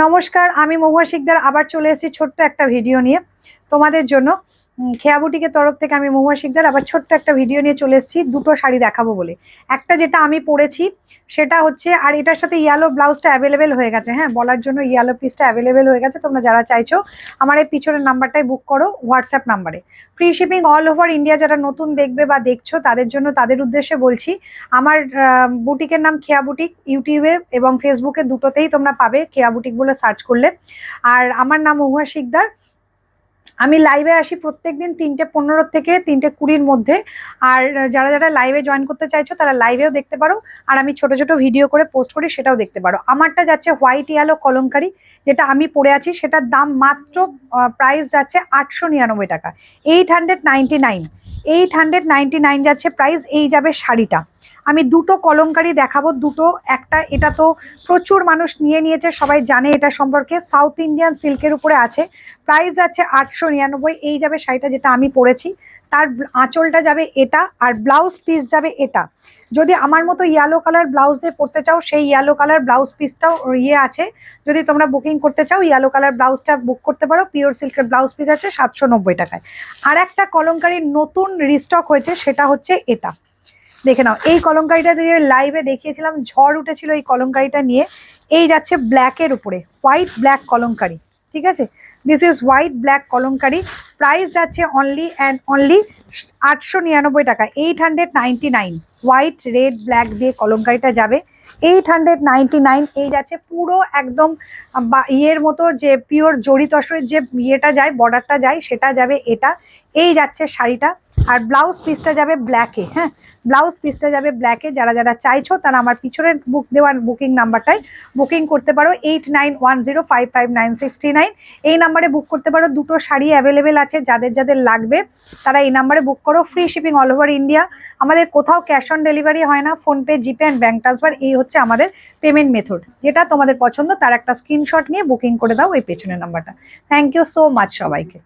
নমস্কার, আমি মহুয়া শিকদার আবার চলে এসেছি ছোট্ট একটা ভিডিও নিয়ে তোমাদের জন্য। খেয়া বুটিকের তরফ থেকে আমি মহুয়া শিকদার আবার ছোট্ট একটা ভিডিও নিয়ে চলে এসেছি দুটো শাড়ি দেখাবো বলে। একটা যেটা আমি পরেছি সেটা হচ্ছে, আর এটার সাথে ইয়েলো ব্লাউজটা অ্যাভেলেবেল হয়ে গেছে। হ্যাঁ, বলার জন্য ইয়েলো পিসটা অ্যাভেলেবেল হয়ে গেছে। তোমরা যারা চাইছো আমার এই পিছনের নাম্বারটাই বুক করো হোয়াটসঅ্যাপ নাম্বারে। Free shipping all over India. যারা নতুন দেখবে বা দেখছো তাদের জন্য, তাদের উদ্দেশ্যে বলছি, আমার বুটিকের নাম খেয়া বুটিক। ইউটিউবে এবং ফেসবুকে দুটোতেই তোমরা পাবে খেয়া বুটিক বলে সার্চ করলে। আর আমার নাম মহুয়া শিকদার। আমি লাইভে আসি প্রত্যেকদিন 3:15 থেকে 3:20 মধ্যে। আর যারা যারা লাইভে জয়েন করতে চাইছো তারা লাইভেও দেখতে পারো। আর আমি ছোট ছোট ভিডিও করে পোস্ট করি, সেটাও দেখতে পারো। আমারটা যাচ্ছে হোয়াইট ইয়েলো কলমকারি, যেটা আমি পরে আছি। সেটার দাম মাত্র প্রাইস যাচ্ছে 899 টাকা, 899। 899 যাচ্ছে প্রাইস। এই যাবে শাড়িটা। আমি দুটো কলমকারি দেখাবো, দুটো। একটা, এটা তো প্রচুর মানুষ নিয়ে নিয়েছে, সবাই জানে এটা সম্পর্কে। সাউথ ইন্ডিয়ান সিল্কের উপরে আছে, প্রাইস যাচ্ছে 899। এই যাবে শাড়িটা যেটা আমি পরেছি। তার আঁচলটা যাবে এটা, আর ব্লাউজ পিস যাবে এটা। যদি আমার মতো ইয়েলো কালার ব্লাউজ দিয়ে পরতে চাও, সেই ইয়েলো কালার ব্লাউজ পিসটাও আছে। যদি তোমরা বুকিং করতে চাও, ইয়েলো কালার ব্লাউজটা বুক করতে পারো। পিওর সিল্কের ব্লাউজ পিস আছে 790 টাকায়। আর একটা কলমকারির নতুন রিস্টক হয়েছে, সেটা হচ্ছে এটা। দেখে নাও, এই কলমকারিটা দিয়ে লাইভে দেখিয়েছিলাম, ঝড় উঠেছিল এই কলমকারিটা নিয়ে। এই যাচ্ছে ব্ল্যাকের উপরে, হোয়াইট ব্ল্যাক কলমকারি। ঠিক আছে, this is white black kalamkari. Price যাচ্ছে অনলি অ্যান্ড অনলি 899 টাকা, 899। হোয়াইট রেড ব্ল্যাক দিয়ে কলমকারিটা যাবে 899। এই যাচ্ছে পুরো একদম ইয়ের মতো, যে পিওর জরি তসরের যে ইয়েটা যায়, বর্ডারটা যায়, সেটা যাবে এটা। এই যাচ্ছে শাড়িটা। আর ব্লাউজ পিসটা যাবে ব্ল্যাকে। হ্যাঁ, ব্লাউজ পিসটা যাবে ব্ল্যাকে। যারা যারা চাইছো তারা আমার পিছনের দেওয়ার বুকিং নাম্বারটাই বুকিং করতে পারো, 8910559639। এই নাম্বারে বুক করতে পারো। দুটো শাড়ি অ্যাভেলেবেল আছে, যাদের যাদের লাগবে তারা এই নাম্বারে বুক করো। Free shipping all over India. আমাদের কোথাও ক্যাশ অন ডেলিভারি হয় না, PhonePe, GPay and bank transfer. এই হচ্ছে আমাদের পেমেন্ট মেথড। যেটা তোমাদের পছন্দ তার একটা স্ক্রিনশট নিয়ে বুকিং করে দাও এই পেছনের নাম্বারটা। থ্যাংক ইউ সো মাচ সবাইকে।